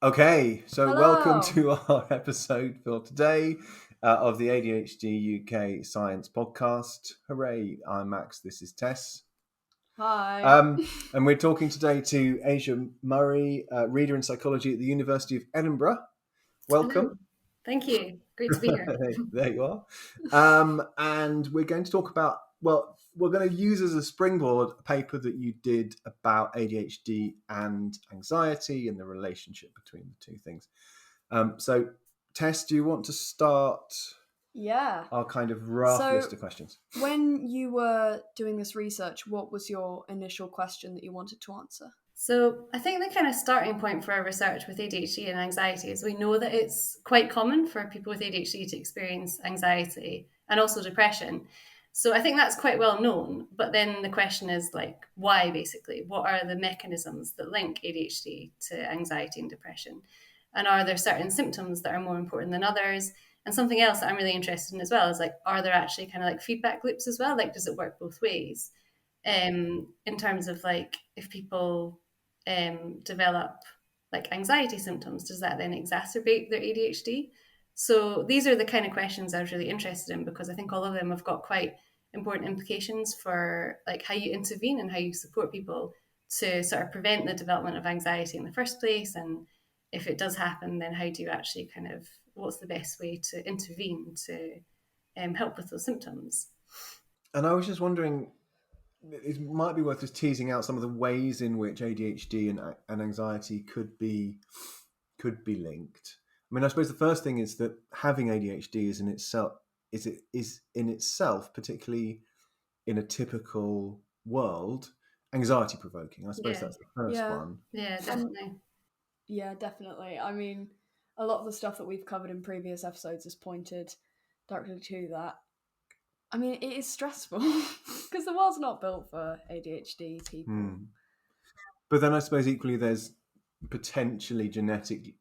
Okay, so welcome Hello. to our episode for today of the ADHD UK Science Podcast. Hooray, I'm Max, this is Tess. Hi. And we're talking today to Asia Murray, reader in psychology at the University of Edinburgh. Hello. Welcome. Thank you. Great to be here. There you are. And we're going to talk about, we're going to use as a springboard a paper that you did about ADHD and anxiety and the relationship between the two things. So, Tess, do you want to start Yeah. our kind of rough So- list of questions? When you were doing this research, what was your initial question that you wanted to answer? So, I think the kind of starting point for our research with ADHD and anxiety is we know that it's quite common for people with ADHD to experience anxiety and also depression. So, I think that's quite well known. But then the question is like, why basically? What are the mechanisms that link ADHD to anxiety and depression? And are there certain symptoms that are more important than others? And something else that I'm really interested in as well is like, are there actually kind of like feedback loops as well? Like, does it work both ways? In terms of like, if people develop like anxiety symptoms, does that then exacerbate their ADHD? So these are the kind of questions I was really interested in because I think all of them have got quite important implications for like how you intervene and how you support people to sort of prevent the development of anxiety in the first place. And if it does happen, then how do you actually kind of, what's the best way to intervene to help with those symptoms? And I was just wondering, it might be worth just teasing out some of the ways in which ADHD and anxiety could be linked. I mean, I suppose the first thing is that having ADHD is in itself, particularly in a typical world, anxiety provoking. I suppose Yeah. that's the first Yeah. one. Yeah, definitely. Yeah, definitely. I mean, a lot of the stuff that we've covered in previous episodes has pointed directly to that. I mean, it is stressful because the world's not built for ADHD people. But then I suppose equally there's potentially genetic,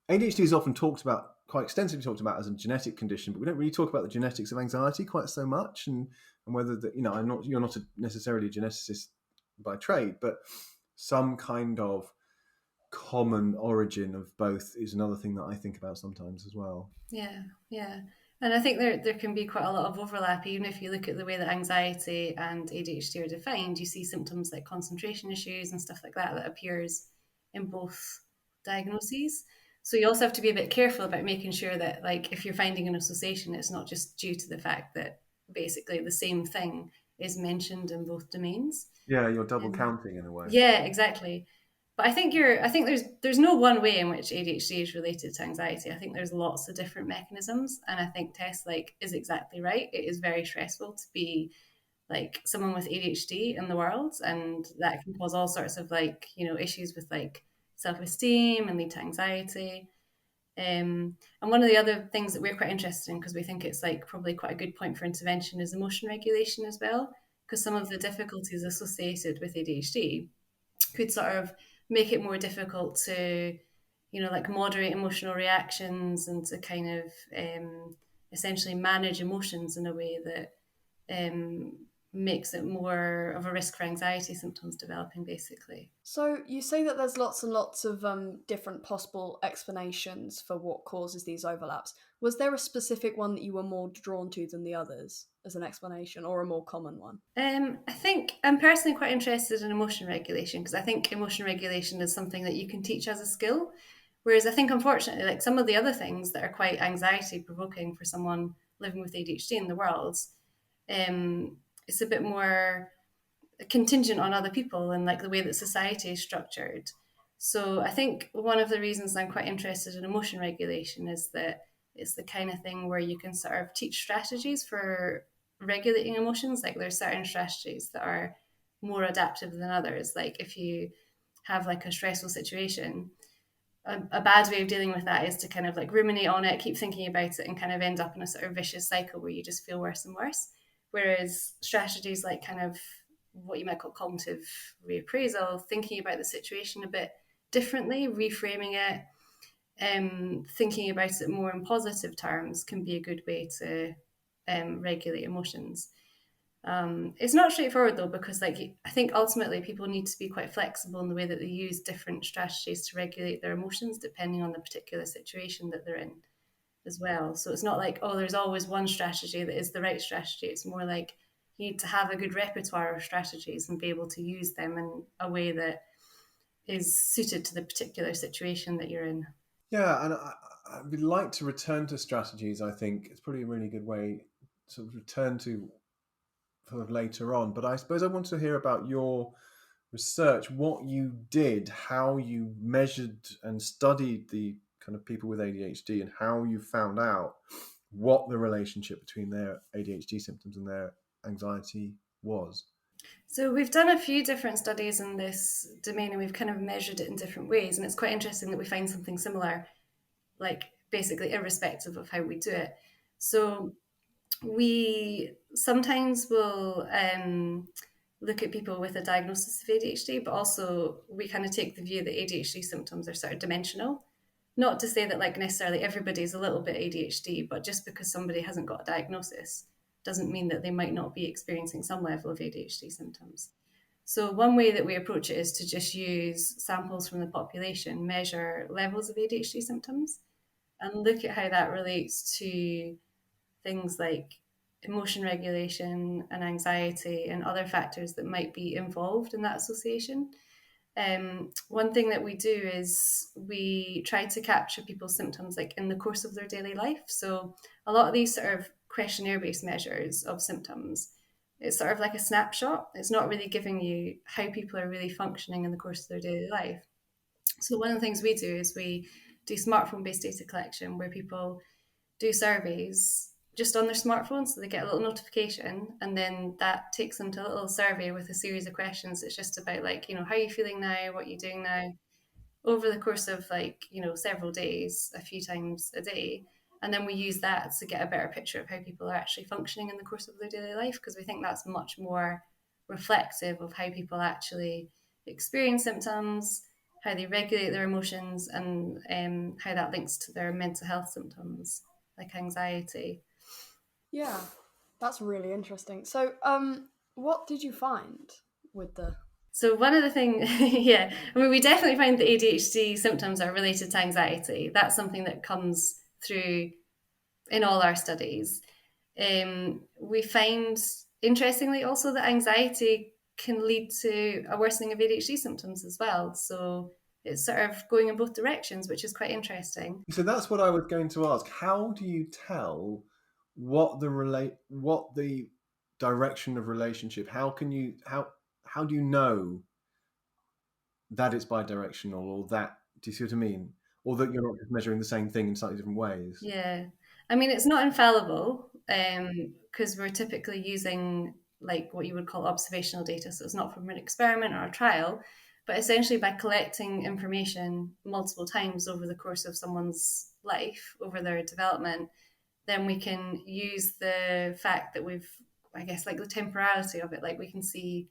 ADHD is often quite extensively talked about as a genetic condition, but we don't really talk about the genetics of anxiety quite so much, and whether that, you're not necessarily a geneticist by trade, but some kind of common origin of both is another thing that I think about sometimes as well. Yeah, yeah. And I think there can be quite a lot of overlap, even if you look at the way that anxiety and ADHD are defined, you see symptoms like concentration issues and stuff like that appears in both diagnoses. So you also have to be a bit careful about making sure that, like, if you're finding an association, it's not just due to the fact that basically the same thing is mentioned in both domains. Yeah, you're double counting in a way. Yeah, exactly. But I think there's no one way in which ADHD is related to anxiety. I think there's lots of different mechanisms, and I think Tess is exactly right. It is very stressful to be like someone with ADHD in the world, and that can cause all sorts of issues with like self-esteem and lead to anxiety. And one of the other things that we're quite interested in, because we think it's like probably quite a good point for intervention, is emotion regulation as well. Because some of the difficulties associated with ADHD could sort of make it more difficult to, like moderate emotional reactions and to kind of essentially manage emotions in a way that makes it more of a risk for anxiety symptoms developing, basically. So you say that there's lots and lots of different possible explanations for what causes these overlaps. Was there a specific one that you were more drawn to than the others as an explanation, or a more common one? I think I'm personally quite interested in emotion regulation because I think emotion regulation is something that you can teach as a skill. Whereas I think, unfortunately, like some of the other things that are quite anxiety provoking for someone living with ADHD in the world, it's a bit more contingent on other people and like the way that society is structured. So I think one of the reasons I'm quite interested in emotion regulation is that it's the kind of thing where you can sort of teach strategies for regulating emotions. Like there's certain strategies that are more adaptive than others. Like if you have like a stressful situation, a bad way of dealing with that is to kind of like ruminate on it, keep thinking about it, and kind of end up in a sort of vicious cycle where you just feel worse and worse. Whereas strategies like kind of what you might call cognitive reappraisal, thinking about the situation a bit differently, reframing it, thinking about it more in positive terms can be a good way to regulate emotions. It's not straightforward though, because I think ultimately people need to be quite flexible in the way that they use different strategies to regulate their emotions depending on the particular situation that they're in as well. So it's not like, oh, there's always one strategy that is the right strategy. It's more like you need to have a good repertoire of strategies and be able to use them in a way that is suited to the particular situation that you're in. Yeah, and I would like to return to strategies. I think it's probably a really good way to sort of return to sort of later on. But I suppose I want to hear about your research, what you did, how you measured and studied the kind of people with ADHD, and how you found out what the relationship between their ADHD symptoms and their anxiety was. So we've done a few different studies in this domain, and we've kind of measured it in different ways. And it's quite interesting that we find something similar, like basically irrespective of how we do it. So we sometimes will look at people with a diagnosis of ADHD, but also we kind of take the view that ADHD symptoms are sort of dimensional. Not to say that like necessarily everybody's a little bit ADHD, but just because somebody hasn't got a diagnosis doesn't mean that they might not be experiencing some level of ADHD symptoms. So one way that we approach it is to just use samples from the population, measure levels of ADHD symptoms, and look at how that relates to things like emotion regulation and anxiety and other factors that might be involved in that association. One thing that we do is we try to capture people's symptoms like in the course of their daily life. So a lot of these sort of questionnaire-based measures of symptoms, it's sort of like a snapshot. It's not really giving you how people are really functioning in the course of their daily life. So one of the things we do is we do smartphone-based data collection where people do surveys just on their smartphone, so they get a little notification, and then that takes them to a little survey with a series of questions. It's just about like, how are you feeling now, what are you doing now, over the course of like, several days, a few times a day. And then we use that to get a better picture of how people are actually functioning in the course of their daily life, because we think that's much more reflective of how people actually experience symptoms, how they regulate their emotions, and how that links to their mental health symptoms like anxiety. Yeah, that's really interesting. So, what did you find with the... So one of the things, yeah, I mean, we definitely find that ADHD symptoms are related to anxiety. That's something that comes through in all our studies. We find, interestingly, also that anxiety can lead to a worsening of ADHD symptoms as well. So it's sort of going in both directions, which is quite interesting. So that's what I was going to ask. How do you tell what the direction of relationship? How do you know that it's bidirectional, or that, do you see what I mean? Or that you're not just measuring the same thing in slightly different ways? Yeah. I mean, it's not infallible because we're typically using like what you would call observational data. So it's not from an experiment or a trial, but essentially by collecting information multiple times over the course of someone's life, over their development, then we can use the fact that we've, I guess, like the temporality of it. Like we can see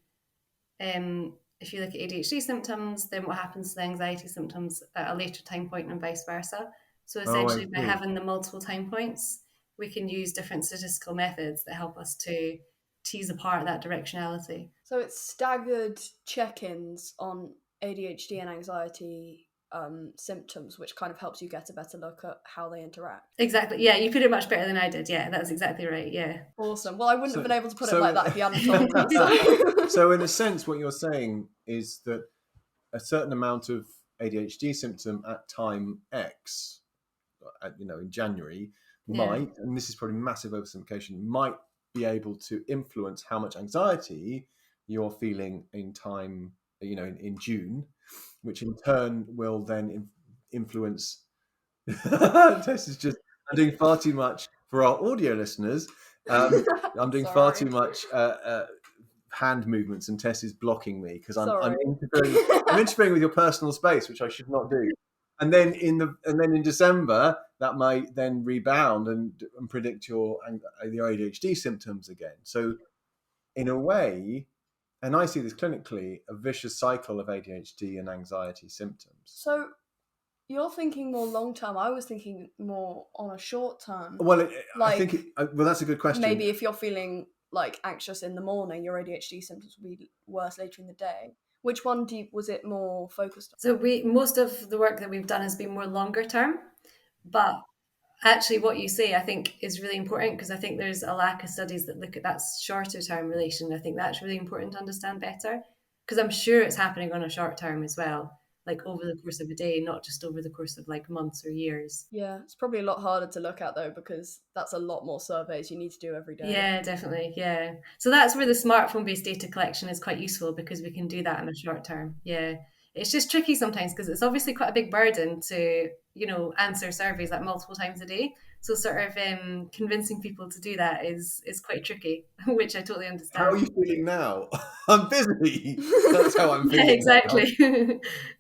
if you look at ADHD symptoms, then what happens to the anxiety symptoms at a later time point and vice versa. So essentially by having the multiple time points, we can use different statistical methods that help us to tease apart that directionality. So it's staggered check-ins on ADHD and anxiety symptoms, which kind of helps you get a better look at how they interact. Exactly. Yeah, you put it much better than I did. Yeah, that's exactly right. Yeah. Awesome. Well, I wouldn't have been able to put it like that if you hadn't told me. So in a sense, what you're saying is that a certain amount of ADHD symptom at time X, in January, might, and this is probably massive oversimplification, might be able to influence how much anxiety you're feeling in time, in June, which in turn will then influence. Tess is just, I'm doing far too much for our audio listeners. I'm doing far too much hand movements, and Tess is blocking me because I'm interfering with your personal space, which I should not do. And then in December, that might then rebound and predict your ADHD symptoms again. So, in a way, and I see this clinically, a vicious cycle of ADHD and anxiety symptoms. So, you're thinking more long term. I was thinking more on a short term. Well, I think. Well, that's a good question. Maybe if you're feeling like anxious in the morning, your ADHD symptoms will be worse later in the day. Which one was it more focused on? So most of the work that we've done has been more longer term, but actually what you say I think is really important, because I think there's a lack of studies that look at that shorter term relation. I think that's really important to understand better, because I'm sure it's happening on a short term as well, like over the course of a day, not just over the course of like months or years. Yeah, it's probably a lot harder to look at though, because that's a lot more surveys you need to do every day. Yeah, definitely. Yeah. So that's where the smartphone based data collection is quite useful, because we can do that in a short term. Yeah. It's just tricky sometimes because it's obviously quite a big burden to, answer surveys like multiple times a day. So sort of convincing people to do that is quite tricky, which I totally understand. How are you feeling now? I'm busy. That's how I'm feeling. Yeah, exactly.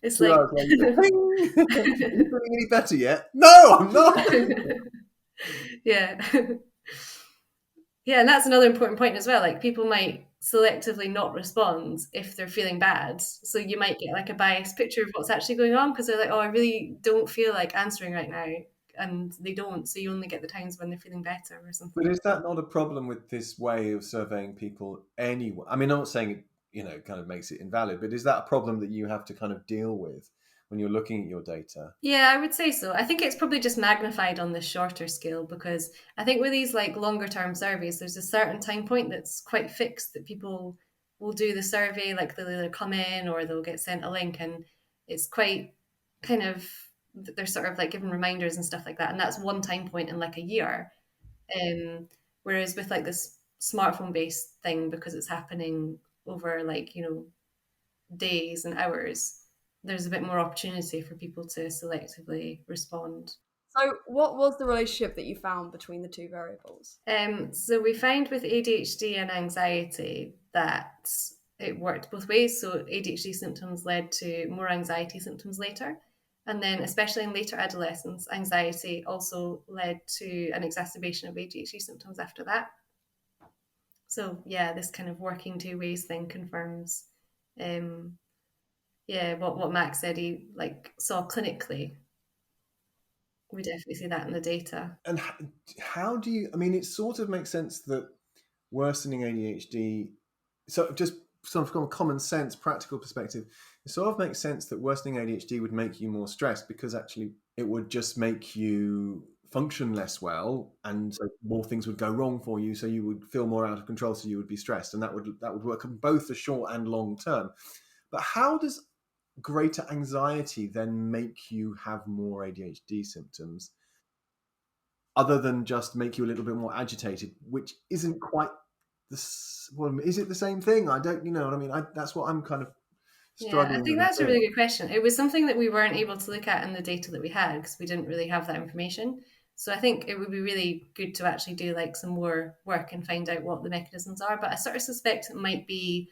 It's 2 like hours later, "Ping!" Are you feeling any better yet? No, I'm not. yeah. Yeah, and that's another important point as well. Like, people might selectively not respond if they're feeling bad. So you might get like a biased picture of what's actually going on, because they're like, oh, I really don't feel like answering right now. And they don't. So you only get the times when they're feeling better or something. But is that not a problem with this way of surveying people anyway? I mean, I'm not saying it, kind of makes it invalid, but is that a problem that you have to kind of deal with when you're looking at your data? Yeah, I would say so. I think it's probably just magnified on the shorter scale, because I think with these like longer term surveys, there's a certain time point that's quite fixed that people will do the survey. Like, they'll either come in or they'll get sent a link, and it's quite kind of, they're sort of like given reminders and stuff like that. And that's one time point in like a year. Whereas with like this smartphone based thing, because it's happening over like, days and hours, there's a bit more opportunity for people to selectively respond. So what was the relationship that you found between the two variables? So we find with ADHD and anxiety that it worked both ways. So ADHD symptoms led to more anxiety symptoms later. And then, especially in later adolescence, anxiety also led to an exacerbation of ADHD symptoms after that. So yeah, this kind of working two ways thing confirms what Max said he like saw clinically. We definitely see that in the data. And how do you, I mean, it sort of makes sense that worsening ADHD, so just sort of from a common sense, practical perspective, it sort of makes sense that worsening ADHD would make you more stressed, because actually it would just make you function less well, and so more things would go wrong for you, so you would feel more out of control, so you would be stressed, and that would work on both the short and long term. But how does greater anxiety then make you have more ADHD symptoms, other than just make you a little bit more agitated, which isn't quite this? Well, is it the same thing? I don't, you know what I mean? That's what I'm kind of struggling. Yeah, I think that's a really good question. It was something that we weren't able to look at in the data that we had, because we didn't really have that information. So I think it would be really good to actually do like some more work and find out what the mechanisms are. But I sort of suspect it might be,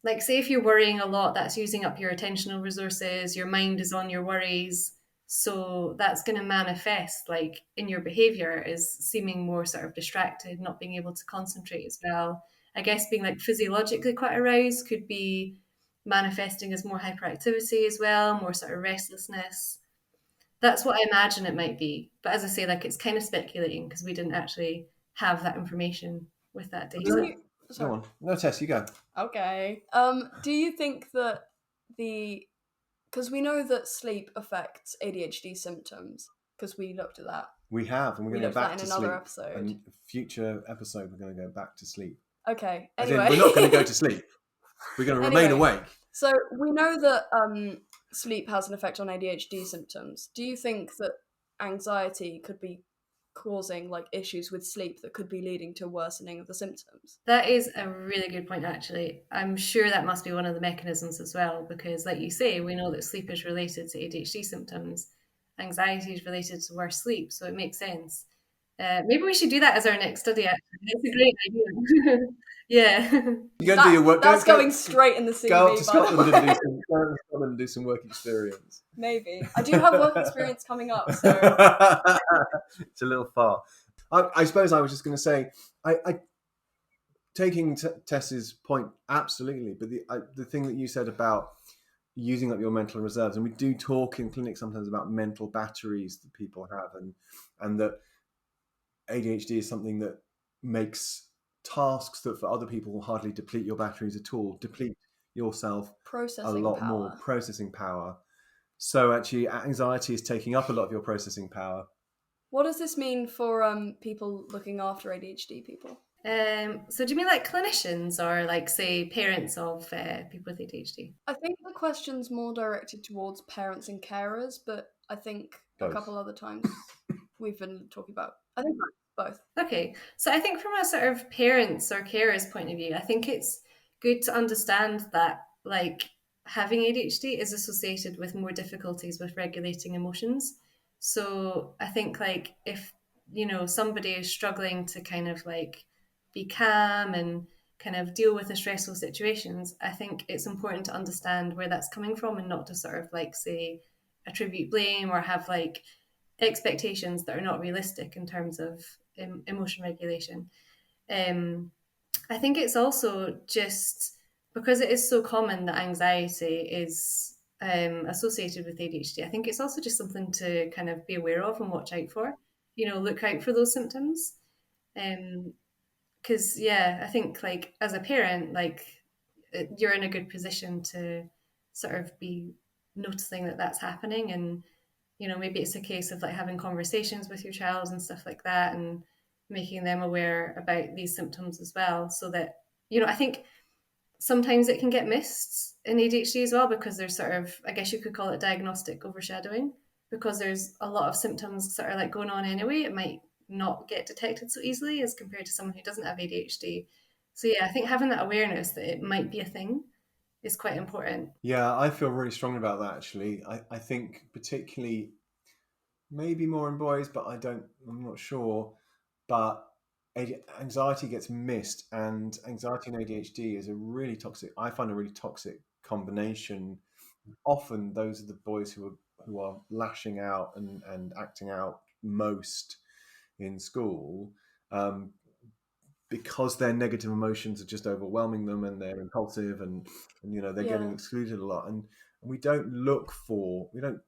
like, say if you're worrying a lot, that's using up your attentional resources, your mind is on your worries. So that's going to manifest like in your behavior as seeming more sort of distracted, not being able to concentrate as well. I guess being like physiologically quite aroused could be manifesting as more hyperactivity as well, more sort of restlessness. That's what I imagine it might be. But as I say, like, it's kind of speculating because we didn't actually have that information with that data. Go on. No, Tess, you go. Okay. Do you think that because we know that sleep affects ADHD symptoms, because we looked at that. We have, and we're going to go back to sleep. Another episode. And future episode, we're going to go back to sleep. Okay. Anyway, we're not going to go to sleep. We're going to remain awake. So we know that sleep has an effect on ADHD symptoms. Do you think that anxiety could be causing like issues with sleep that could be leading to worsening of the symptoms? That is a really good point, actually. I'm sure that must be one of the mechanisms as well, because like you say, we know that sleep is related to ADHD symptoms. Anxiety is related to worse sleep, so it makes sense. Maybe we should do that as our next study, actually. It's a great idea. Yeah. You're going to do your work. That's going straight in the CV. Go up to Scotland and do some work experience. Maybe. I do have work experience coming up, so it's a little far. I suppose I was just going to say, I taking Tess's point, absolutely. But the thing that you said about using up your mental reserves, and we do talk in clinic sometimes about mental batteries that people have, and that ADHD is something that makes tasks that for other people will hardly deplete your batteries at all, deplete yourself a Processing lot power. more processing power. So actually, anxiety is taking up a lot of your processing power. What does this mean for people looking after ADHD people? So do you mean like clinicians or like, say, parents of people with ADHD? I think the question's more directed towards parents and carers, but I think Both. a couple other times we've been talking about, I think both. Okay, so I think from a sort of parents or carers point of view, I think it's good to understand that like having ADHD is associated with more difficulties with regulating emotions. So I think like if somebody is struggling to kind of like be calm and kind of deal with the stressful situations, I think it's important to understand where that's coming from and not to sort of like say attribute blame or have like expectations that are not realistic in terms of emotion regulation. I think it's also just because it is so common that anxiety is associated with ADHD. I think it's also just something to kind of be aware of and watch out for. Look out for those symptoms. Because I think like as a parent, like you're in a good position to sort of be noticing that that's happening, and maybe it's a case of like having conversations with your child and stuff like that, and making them aware about these symptoms as well, so that I think sometimes it can get missed in ADHD as well, because there's sort of, I guess you could call it diagnostic overshadowing, because there's a lot of symptoms that are like going on anyway. It might not get detected so easily as compared to someone who doesn't have ADHD. So I think having that awareness that it might be a thing is quite important. Yeah, I feel really strongly about that actually. I think particularly maybe more in boys, but I'm not sure. But anxiety gets missed, and anxiety and ADHD is I find a really toxic combination. Often those are the boys who are lashing out and acting out most in school, because their negative emotions are just overwhelming them, and they're impulsive, and they're getting excluded a lot, and we don't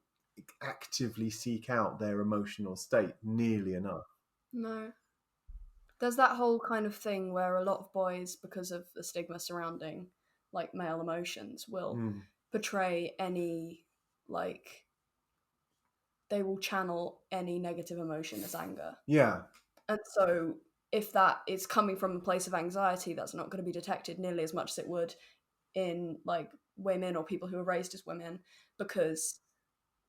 actively seek out their emotional state nearly enough. No. There's that whole kind of thing where a lot of boys, because of the stigma surrounding like male emotions, will portray any like they will channel any negative emotion as anger. Yeah. And so if that is coming from a place of anxiety, that's not going to be detected nearly as much as it would in like women or people who are raised as women, because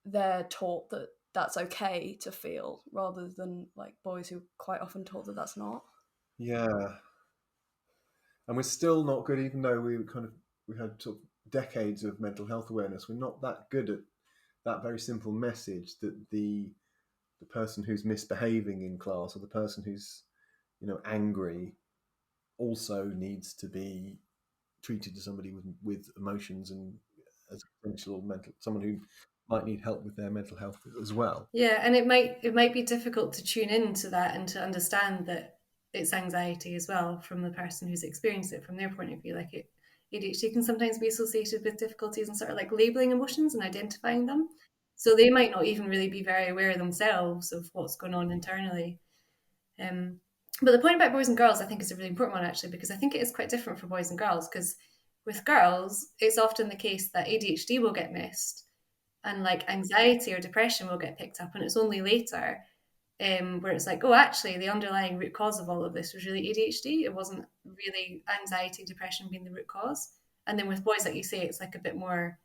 they're taught that that's okay to feel, rather than like boys who are quite often taught that that's not. Yeah. And we're still not good, even though we had sort of decades of mental health awareness. We're not that good at that very simple message that the person who's misbehaving in class, or the person who's angry, also needs to be treated as somebody with emotions, and as potential someone who might need help with their mental health as well. Yeah, and it might be difficult to tune into that and to understand that it's anxiety as well from the person who's experienced it from their point of view. Like ADHD can sometimes be associated with difficulties in sort of like labeling emotions and identifying them. So they might not even really be very aware themselves of what's going on internally. But the point about boys and girls, I think, is a really important one, actually, because I think it is quite different for boys and girls. Because with girls, it's often the case that ADHD will get missed, and like anxiety or depression will get picked up, and it's only later where it's like, oh, actually, the underlying root cause of all of this was really ADHD. It wasn't really anxiety, depression being the root cause. And then with boys, like you say, it's like a bit more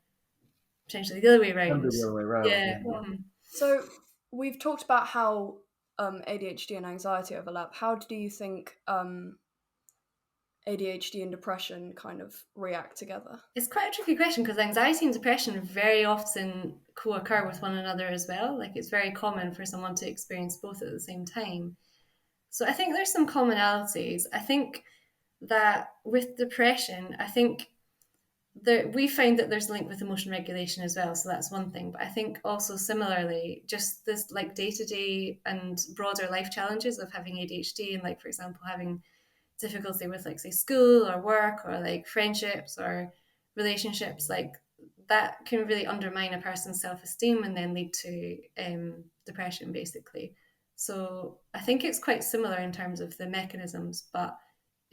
potentially the other way around. The other way around. Yeah. Mm-hmm. So we've talked about how ADHD and anxiety overlap. How do you think ADHD and depression kind of react together? It's quite a tricky question, because anxiety and depression very often co-occur with one another as well. Like it's very common for someone to experience both at the same time. So I think there's some commonalities. I think that with depression, I think we find that there's a link with emotion regulation as well. So that's one thing. But I think also similarly, just this like day-to-day and broader life challenges of having ADHD, and like, for example, having difficulty with like say school or work or like friendships or relationships, like that can really undermine a person's self-esteem and then lead to depression basically. So I think it's quite similar in terms of the mechanisms, but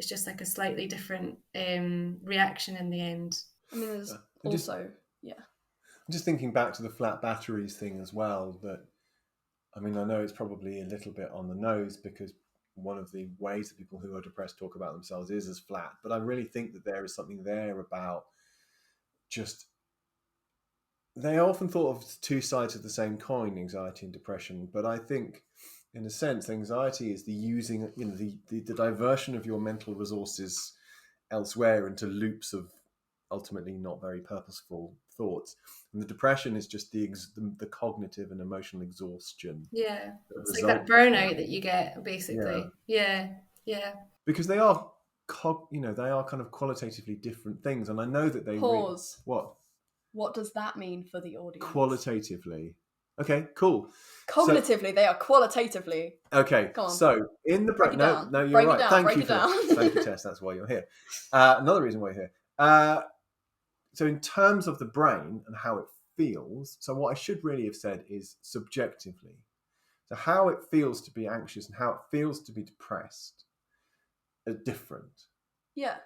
it's just like a slightly different reaction in the end. I mean, there's I'm just- also, yeah. I'm just thinking back to the flat batteries thing as well, that, I mean, I know it's probably a little bit on the nose because one of the ways that people who are depressed talk about themselves is as flat, but I really think that there is something there about just, they are often thought of as two sides of the same coin, anxiety and depression, but I think in a sense anxiety is the using, the diversion of your mental resources elsewhere into loops of ultimately not very purposeful thoughts, and the depression is just the cognitive and emotional exhaustion. Yeah, it's like that burnout that you get, basically. Yeah. Because they are they are kind of qualitatively different things, and I know that they Pause. What does that mean for the audience? Qualitatively. Okay, cool. Cognitively, they are qualitatively. Okay, Come on. so in the brain, no, you're break right. It down. Thank break you it for down. thank you, Tess. That's why you're here. Another reason why you're here. So in terms of the brain and how it feels, so what I should really have said is subjectively. So how it feels to be anxious and how it feels to be depressed are different. Yeah.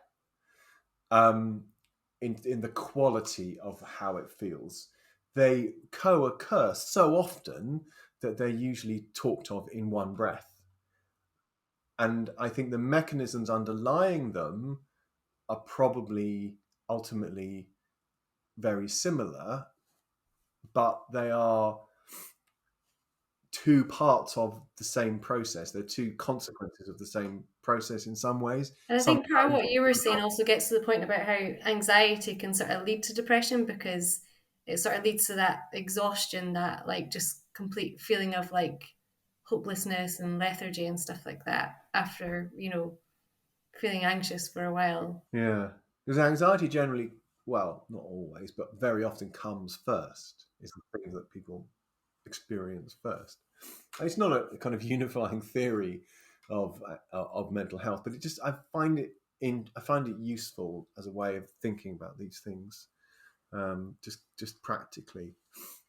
In the quality of how it feels. They co-occur so often that they're usually talked of in one breath. And I think the mechanisms underlying them are probably ultimately very similar, but they are two parts of the same process. They're two consequences of the same process in some ways. And I think part of what you were saying also gets to the point about how anxiety can sort of lead to depression, because it sort of leads to that exhaustion, that like just complete feeling of like hopelessness and lethargy and stuff like that after, feeling anxious for a while. Yeah, because anxiety generally, well, not always, but very often comes first. Is the thing that people experience first. And it's not a kind of unifying theory of mental health, but I find it useful as a way of thinking about these things, just practically.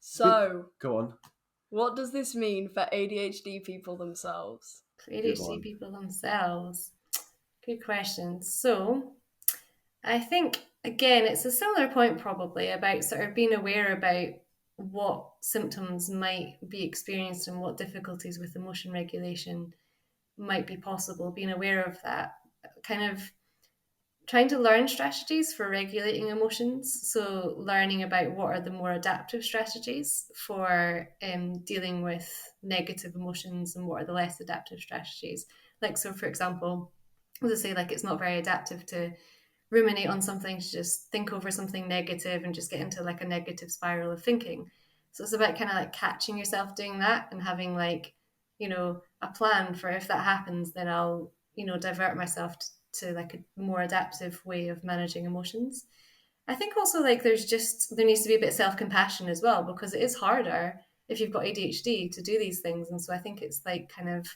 So, go on. What does this mean for ADHD people themselves? For ADHD people themselves, good question. So, I think again, it's a similar point probably about sort of being aware about what symptoms might be experienced and what difficulties with emotion regulation might be possible, being aware of that, kind of trying to learn strategies for regulating emotions. So learning about what are the more adaptive strategies for dealing with negative emotions and what are the less adaptive strategies. Like, so for example, as I say, like it's not very adaptive to ruminate on something, to just think over something negative and just get into like a negative spiral of thinking. So it's about kind of like catching yourself doing that and having like, a plan for if that happens, then I'll, divert myself to like a more adaptive way of managing emotions. I think also like there needs to be a bit of self-compassion as well, because it is harder if you've got ADHD to do these things. And so I think it's like kind of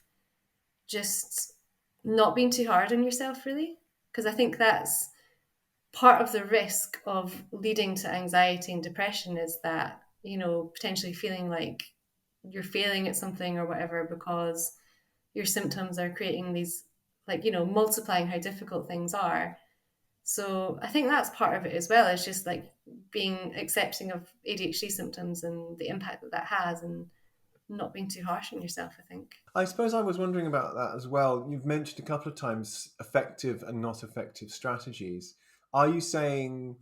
just not being too hard on yourself, really, because I think that's part of the risk of leading to anxiety and depression, is that, potentially feeling like you're failing at something or whatever because your symptoms are creating these, like, multiplying how difficult things are. So I think that's part of it as well, is just like being accepting of ADHD symptoms and the impact that has, and not being too harsh on yourself, I think. I suppose I was wondering about that as well. You've mentioned a couple of times effective and not effective strategies. Are you saying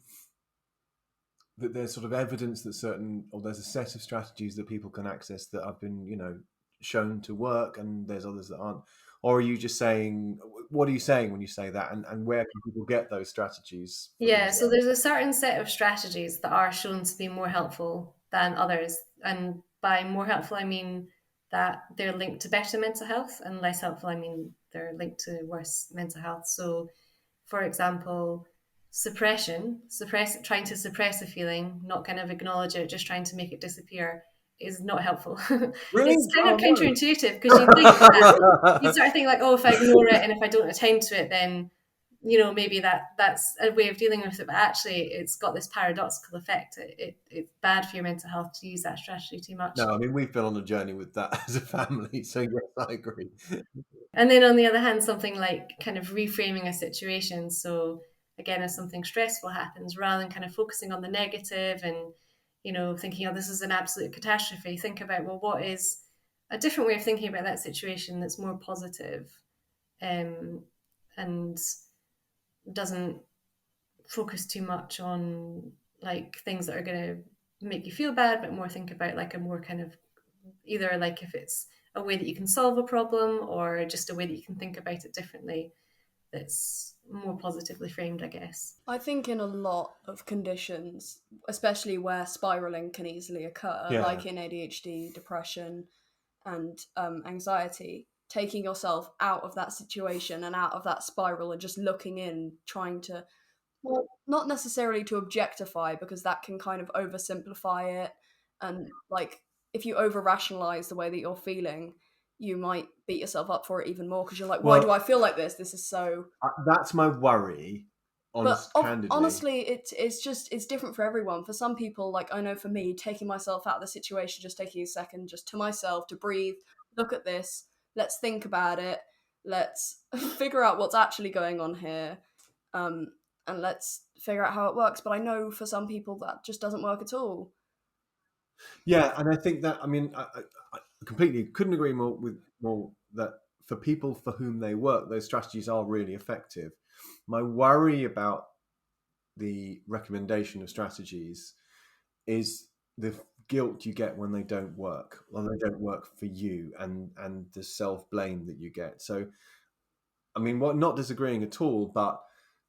that there's sort of evidence that there's a set of strategies that people can access that have been, shown to work, and there's others that aren't? Or are you just saying, what are you saying when you say that, and where can people get those strategies? Yeah, so there's a certain set of strategies that are shown to be more helpful than others. And by more helpful, I mean that they're linked to better mental health, and less helpful, I mean they're linked to worse mental health. So, for example, trying to suppress a feeling, not kind of acknowledge it, just trying to make it disappear, is not helpful. Really? It's kind of counterintuitive, because you think that you start thinking like, oh, if I ignore it and if I don't attend to it, then maybe that's a way of dealing with it. But actually, it's got this paradoxical effect. It's bad for your mental health to use that strategy too much. No, I mean, we've been on a journey with that as a family, so yes, I agree. And then on the other hand, something like kind of reframing a situation. So again, if something stressful happens, rather than kind of focusing on the negative and, thinking, oh, this is an absolute catastrophe, think about, well, what is a different way of thinking about that situation that's more positive, and doesn't focus too much on like things that are going to make you feel bad, but more think about like a more kind of either like if it's a way that you can solve a problem or just a way that you can think about it differently that's more positively framed, I guess. I think in a lot of conditions, especially where spiraling can easily occur, like in ADHD, depression, and anxiety, taking yourself out of that situation and out of that spiral and just looking in, trying to, well, not necessarily to objectify, because that can kind of oversimplify it. And like, if you over rationalize the way that you're feeling, you might beat yourself up for it even more, because you're like, why do I feel like this? This is so... That's my worry. Honestly, it's different for everyone. For some people, like I know for me, taking myself out of the situation, just taking a second just to myself to breathe, look at this, let's think about it, let's figure out what's actually going on here, and let's figure out how it works. But I know for some people that just doesn't work at all. Yeah, and I think that, I mean, I completely couldn't agree more that for people for whom they work, those strategies are really effective. My worry about the recommendation of strategies is the guilt you get when they don't work, or they don't work for you, and the self-blame that you get. So, I mean, not disagreeing at all, but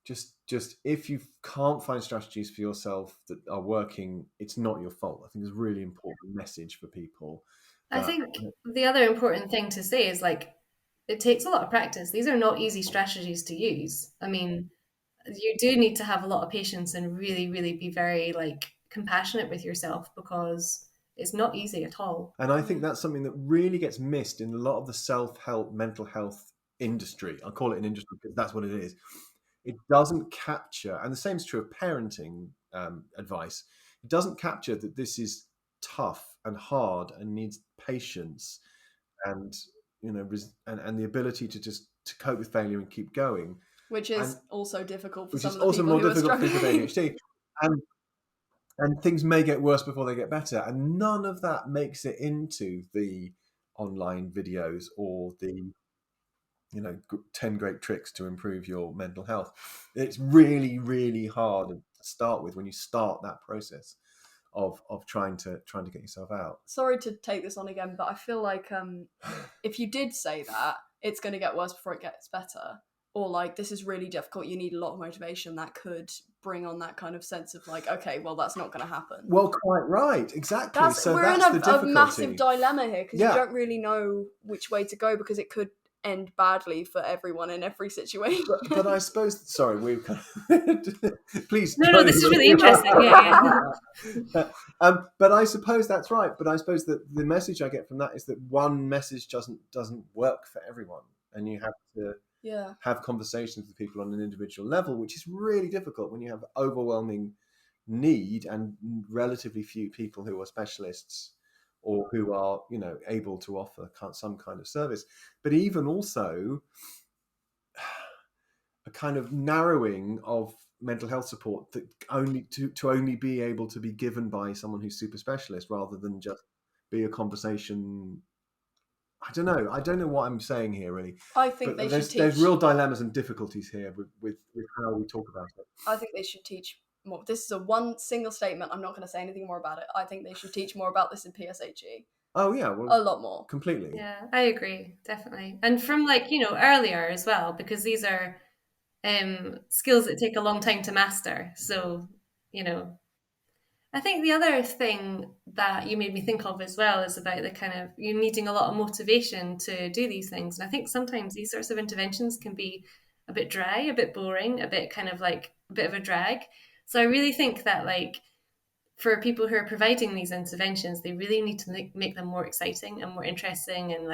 just if you can't find strategies for yourself that are working, it's not your fault. I think it's a really important message for people. I think the other important thing to say is like, it takes a lot of practice. These are not easy strategies to use. I mean, you do need to have a lot of patience and really, really be very like compassionate with yourself, because it's not easy at all. And I think that's something that really gets missed in a lot of the self-help, mental health industry. I'll call it an industry because that's what it is. It doesn't capture, and the same is true of parenting advice, it doesn't capture that this is tough and hard and needs patience and, and the ability to cope with failure and keep going. Which is also difficult for which some is of the also people more who are difficult for struggling. people with ADHD. And things may get worse before they get better. And none of that makes it into the online videos or the 10 great tricks to improve your mental health. It's really, really hard to start with when you start that process of trying to get yourself out. Sorry to take this on again, but I feel like if you did say that, it's going to get worse before it gets better, or like this is really difficult, you need a lot of motivation, that could bring on that kind of sense of like, okay, well, that's not going to happen. Well, quite right, exactly. We're in a massive dilemma here, because you don't really know which way to go, because it could end badly for everyone in every situation. But I suppose, sorry, we've please. No, this is really interesting. Yeah. But I suppose that's right. But I suppose that the message I get from that is that one message doesn't work for everyone, and you have to have conversations with people on an individual level, which is really difficult when you have overwhelming need and relatively few people who are specialists or who are, able to offer some kind of service. But even also a kind of narrowing of mental health support that only be able to be given by someone who's super specialist, rather than just be a conversation. I don't know what I'm saying here, really. I think there's real dilemmas and difficulties here with how we talk about it. I think they should teach more. This is a one single statement. I'm not going to say anything more about it. I think they should teach more about this in PSHE. Oh yeah, well, a lot more. Completely. Yeah, I agree, definitely. And from earlier as well, because these are skills that take a long time to master. So, I think the other thing that you made me think of as well is about the kind of you needing a lot of motivation to do these things. And I think sometimes these sorts of interventions can be a bit dry, a bit boring, a bit kind of like a bit of a drag. So I really think that for people who are providing these interventions, they really need to make them more exciting and more interesting. And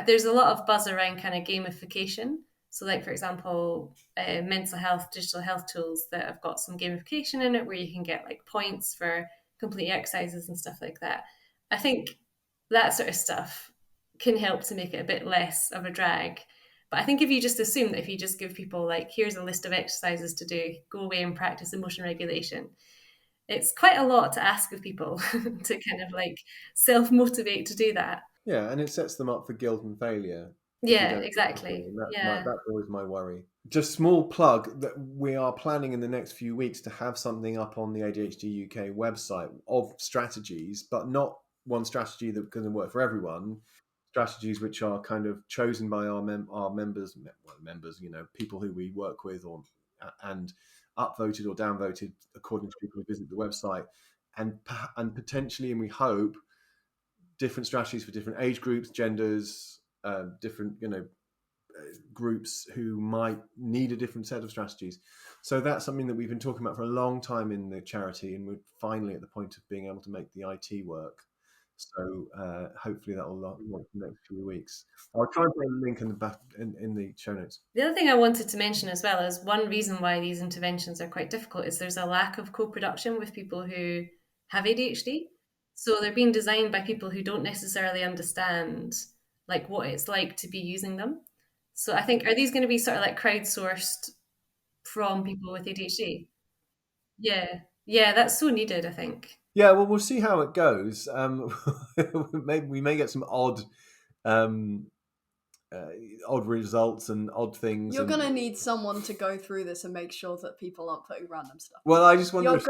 there's a lot of buzz around kind of gamification. So for example, mental health, digital health tools that have got some gamification in it where you can get points for complete exercises and stuff like that. I think that sort of stuff can help to make it a bit less of a drag. But I think if you just assume that if you just give people like, here's a list of exercises to do, go away and practice emotion regulation, it's quite a lot to ask of people to kind of like self-motivate to do that. Yeah, and it sets them up for guilt and failure. Yeah, exactly. That's always my worry. Just small plug that we are planning in the next few weeks to have something up on the ADHD UK website of strategies, but not one strategy that's going to work for everyone. Strategies which are kind of chosen by our members, people who we work with, and upvoted or downvoted according to people who visit the website, and potentially, and we hope, different strategies for different age groups, genders, different groups who might need a different set of strategies. So that's something that we've been talking about for a long time in the charity, and we're finally at the point of being able to make the IT work. So hopefully that will launch in the next few weeks. I'll try and put a link in the show notes. The other thing I wanted to mention as well is one reason why these interventions are quite difficult is there's a lack of co-production with people who have ADHD. So they're being designed by people who don't necessarily understand like what it's like to be using them. So I think, are these going to be sort of like crowdsourced from people with ADHD? Yeah, that's so needed, I think. Yeah, well, we'll see how it goes. We may get some odd results and odd things. You're gonna need someone to go through this and make sure that people aren't putting random stuff. Well, I just wonder. If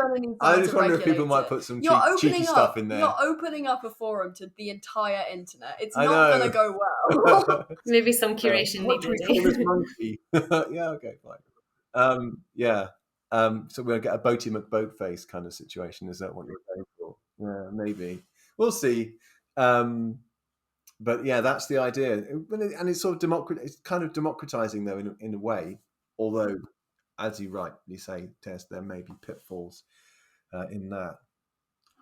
people might put some cheeky stuff in there. You're opening up a forum to the entire internet. It's not gonna go well. Maybe some curation what needed. Do we call this monkey? Yeah, okay, fine. Yeah. So we'll get a Boaty McBoatface kind of situation. Is that what you're going for? Yeah, maybe. We'll see. But yeah, that's the idea, and it's sort of it's kind of democratizing though in a way. Although, as you rightly say, Tess, there may be pitfalls in that.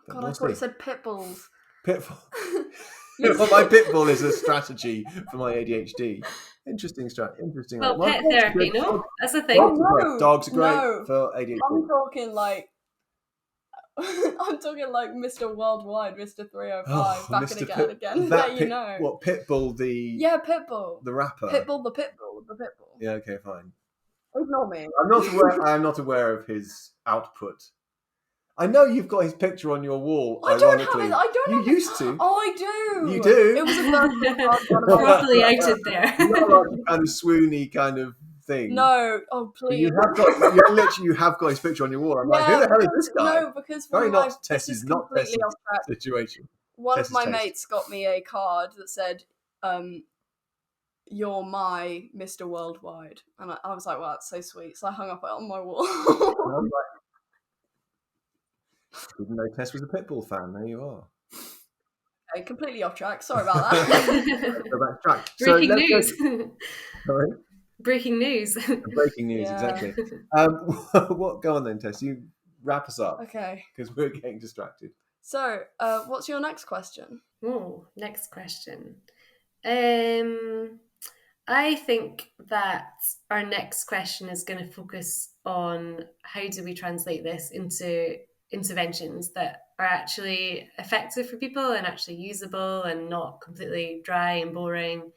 But God, I thought you said pitbulls. Pitfall. Well, my pitbull is a strategy for my ADHD. Interesting strategy. Interesting. Well, pet therapy, no? That's a thing. Dogs are great for ADHD. I'm talking like Mr. Worldwide, Mr. 305, back and again. What, Pitbull Pitbull. The rapper. Pitbull the Pitbull. Yeah, okay, fine. Ignore me. I'm not aware of his output. I know you've got his picture on your wall. I don't have it. You used to. Oh, I do. You do. It was a properly outed there. Not like a kind of swoony kind of thing. No, oh please. You have got his picture on your wall. I'm like, who the hell is this guy? No, because Tess is not Tess's situation. One of my mates got me a card that said, "You're my Mr. Worldwide," and I was like, "Wow, that's so sweet." So I hung up it on my wall. Didn't know Tess was a Pitbull fan. There you are. Okay, completely off track. Sorry about that. Go back track. Breaking news. Sorry. Breaking news. Breaking news, exactly. Go on then, Tess. You wrap us up. Okay. Because we're getting distracted. So, what's your next question? Oh, next question. I think that our next question is going to focus on how do we translate this into interventions that are actually effective for people and actually usable and not completely dry and boring.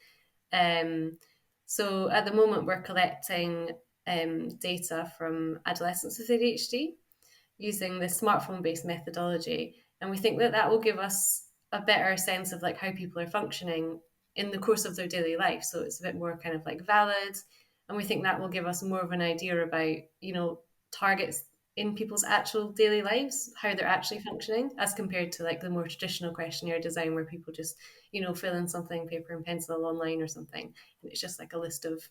So at the moment we're collecting data from adolescents with ADHD using the smartphone-based methodology, and we think that will give us a better sense of like how people are functioning in the course of their daily life. So it's a bit more kind of like valid, and we think that will give us more of an idea about, targets in people's actual daily lives, how they're actually functioning, as compared to like the more traditional questionnaire design where people just, fill in something, paper and pencil online or something, and it's just like a list of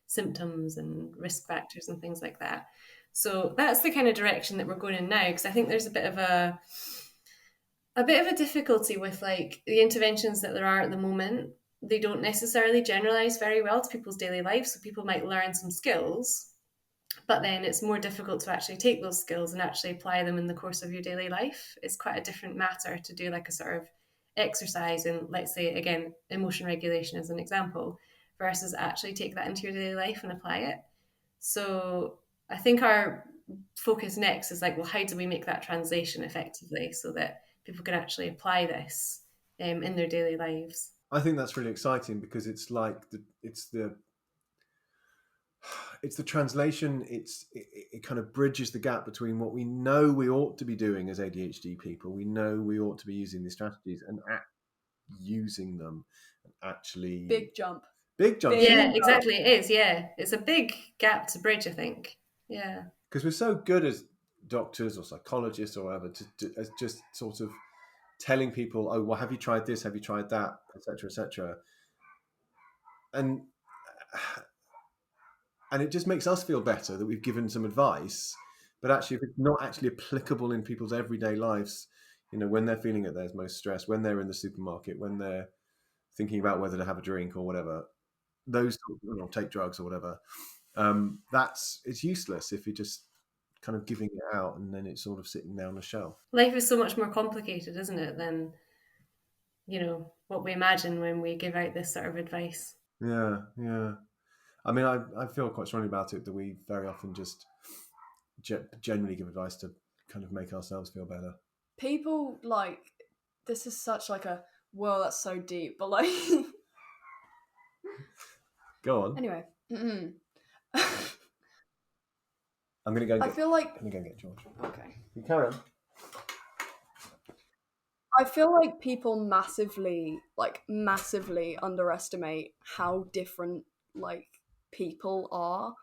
symptoms and risk factors and things like that. So that's the kind of direction that we're going in now, because I think there's a bit of a difficulty with like the interventions that there are at the moment. They don't necessarily generalize very well to people's daily lives. So people might learn some skills, but then it's more difficult to actually take those skills and actually apply them in the course of your daily life. It's quite a different matter to do like a sort of exercise in, let's say, again, emotion regulation as an example, versus actually take that into your daily life and apply it. So I think our focus next is like, well, how do we make that translation effectively so that people can actually apply this in their daily lives? I think that's really exciting because it's like it's the translation. It kind of bridges the gap between what we know we ought to be doing as ADHD people. We know we ought to be using these strategies and using them, and actually Big jump. Big jump. Yeah, exactly. It is. Yeah, it's a big gap to bridge, I think. Yeah, because we're so good as doctors or psychologists or whatever to as just sort of telling people, oh, well, have you tried this? Have you tried that? Etc. Etc. And it just makes us feel better that we've given some advice. But actually, if it's not actually applicable in people's everyday lives, when they're feeling at their most stressed, when they're in the supermarket, when they're thinking about whether to have a drink or whatever, those take drugs or whatever, it's useless if you're just kind of giving it out and then it's sort of sitting there on a shelf. Life is so much more complicated, isn't it, than what we imagine when we give out this sort of advice. Yeah. I mean, I feel quite strongly about it that we very often just generally give advice to kind of make ourselves feel better. People this is such like a that's so deep, but go on. Anyway. I'm gonna go. I feel like I'm gonna go get George. Okay. You carry on. I feel like people massively underestimate how different people are,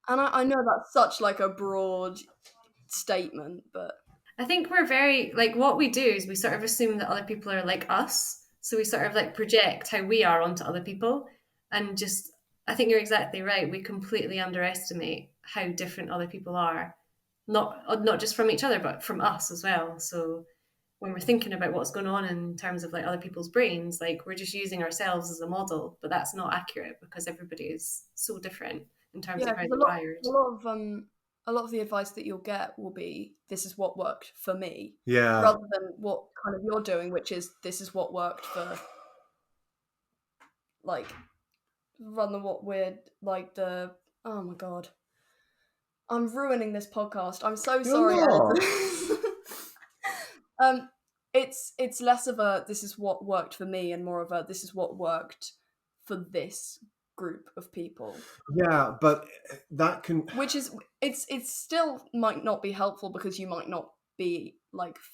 and I know that's such a broad statement, but I think we're very what we do is we sort of assume that other people are like us, so we sort of project how we are onto other people, and just I think you're exactly right. We completely underestimate how different other people are, not just from each other, but from us as well. So when we're thinking about what's going on in terms of other people's brains, we're just using ourselves as a model, but that's not accurate because everybody is so different in terms of how they're wired. A lot of the advice that you'll get will be, this is what worked for me. Yeah. Rather than what kind of you're doing, which is, this is what worked for, rather than what we're, oh my God. I'm ruining this podcast. I'm so sorry. It's less of a, this is what worked for me, and more of a, this is what worked for this group of people. Yeah, but that can, which is it's still might not be helpful because you might not be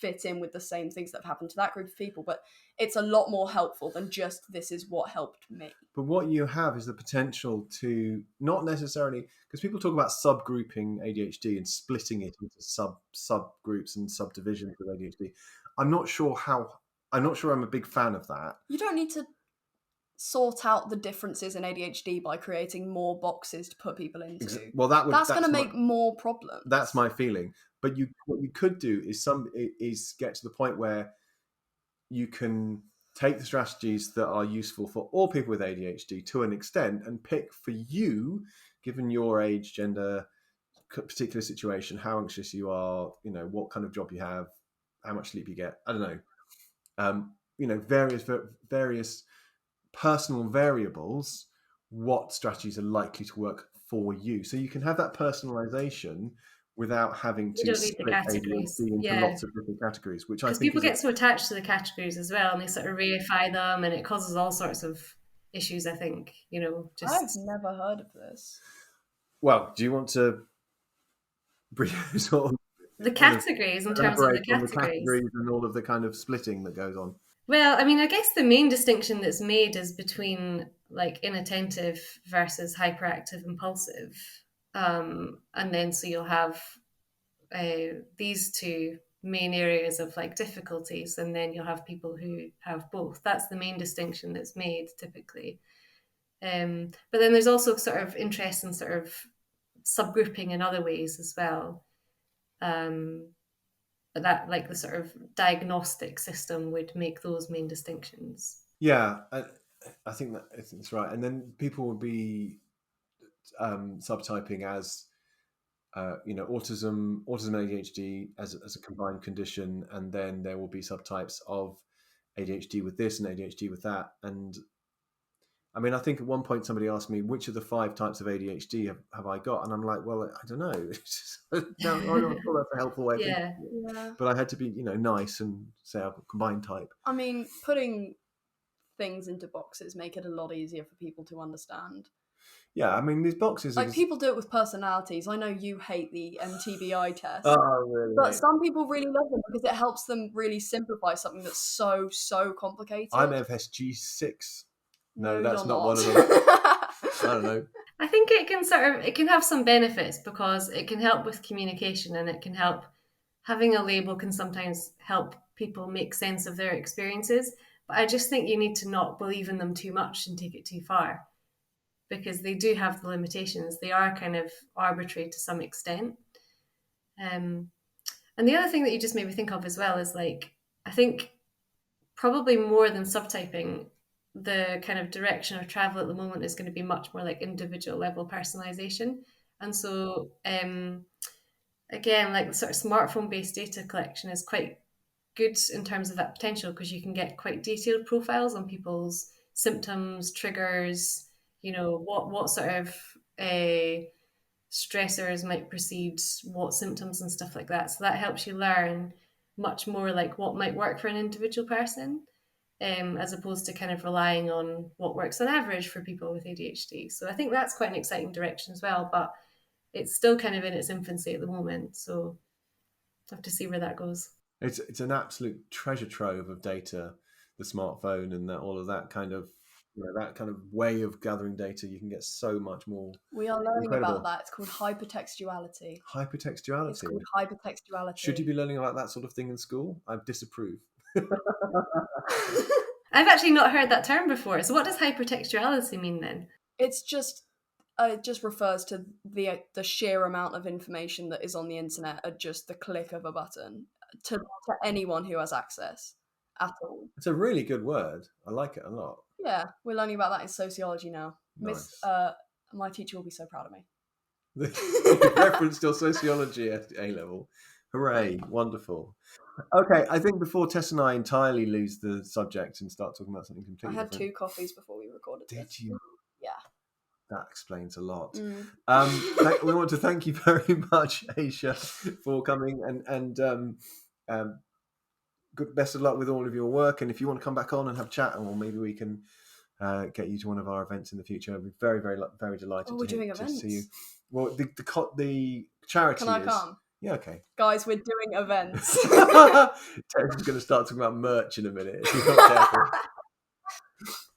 fit in with the same things that have happened to that group of people, but it's a lot more helpful than just, this is what helped me. But what you have is the potential to not necessarily, because people talk about subgrouping ADHD and splitting it into subgroups and subdivisions of ADHD. I'm not sure I'm a big fan of that. You don't need to sort out the differences in ADHD by creating more boxes to put people into. Well, that's going to make more problems. That's my feeling. But what you could do is get to the point where you can take the strategies that are useful for all people with ADHD to an extent and pick for you, given your age, gender, particular situation, how anxious you are, what kind of job you have, how much sleep you get. I don't know. Various personal variables, what strategies are likely to work for you. So you can have that personalization without having to split ADHD into lots of different categories, which I think people get so attached to the categories as well, and they sort of reify them, and it causes all sorts of issues, I think. I've never heard of this. Well, do you want to sort of the categories in terms of the categories and all of the kind of splitting that goes on? Well, I mean, I guess the main distinction that's made is between inattentive versus hyperactive impulsive. And then so you'll have these two main areas of difficulties, and then you'll have people who have both. That's the main distinction that's made typically. But then there's also sort of interest in sort of subgrouping in other ways as well. That the sort of diagnostic system would make those main distinctions. Yeah, I think that's right. And then people would be subtyping as autism and ADHD as a combined condition, and then there will be subtypes of ADHD with this and ADHD with that. And I mean, I think at one point somebody asked me, which of the 5 types of ADHD have I got? And I'm like, well, I don't know. No, I'm not sure that's a helpful way of thinking. But I had to be, nice and say I've got combined type. I mean, putting things into boxes make it a lot easier for people to understand. Yeah, I mean, these boxes... Like, people do it with personalities. I know you hate the MTBI test. Oh, really? But some people really love them because it helps them really simplify something that's so complicated. I'm FSG6. No, that's you're not one of them. I don't know. I think it can have some benefits because it can help with communication, and it can help, having a label can sometimes help people make sense of their experiences. But I just think you need to not believe in them too much and take it too far, because they do have the limitations. They are kind of arbitrary to some extent. And the other thing that you just made me think of as well is, like, I think probably more than subtyping, the kind of direction of travel at the moment is going to be much more like individual level personalization. And so, again, like, the sort of smartphone based data collection is quite good in terms of that potential, because you can get quite detailed profiles on people's symptoms, triggers, you know, what sort of stressors might precede what symptoms and stuff like that. So that helps you learn much more like what might work for an individual person, as opposed to kind of relying on what works on average for people with ADHD. So I think that's quite an exciting direction as well, but it's still kind of in its infancy at the moment. So I'll have to see where that goes. It's an absolute treasure trove of data, the smartphone, and that all of that kind of, you know, that kind of way of gathering data. You can get so much more. We are learning incredible. about that. It's called hypertextuality. Hypertextuality. It's called hypertextuality. Should you be learning about that sort of thing in school? I disapprove. I've actually not heard that term before. So what does hypertextuality mean then? It's just it just refers to the sheer amount of information that is on the internet at just the click of a button to anyone who has access at all. It's a really good word. I like it a lot. Yeah, we're learning about that in sociology now. Nice. My teacher will be so proud of me. The reference to sociology at A-level. Hooray, wonderful. Okay, I think before Tess and I entirely lose the subject and start talking about something I completely had different. 2 coffees before we recorded Did this. you? Yeah. That explains a lot. Mm. We want to thank you very much, Aisha, for coming, and good, best of luck with all of your work. And if you want to come back on and have a chat, or maybe we can get you to one of our events in the future, I'd be very, very, very delighted to see you. Well, the charity Can I come? Yeah, okay. Guys, we're doing events. Tess is going to start talking about merch in a minute if you're not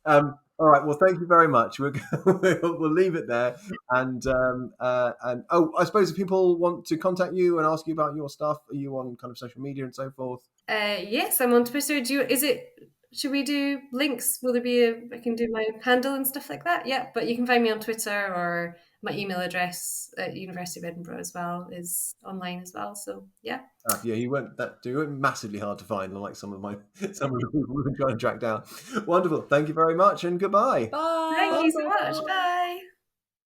careful. All right. Well, thank you very much. We'll leave it there. And I suppose if people want to contact you and ask you about your stuff, are you on kind of social media and so forth? Yes, I'm on Twitter. Should we do links? Will there be I can do my handle and stuff like that? Yeah, but you can find me on Twitter, or my email address at University of Edinburgh as well is online as well. So yeah. Yeah, you weren't massively hard to find, unlike some of the people we've been trying to track down. Wonderful. Thank you very much, and goodbye. Bye. Thank you so much. Bye.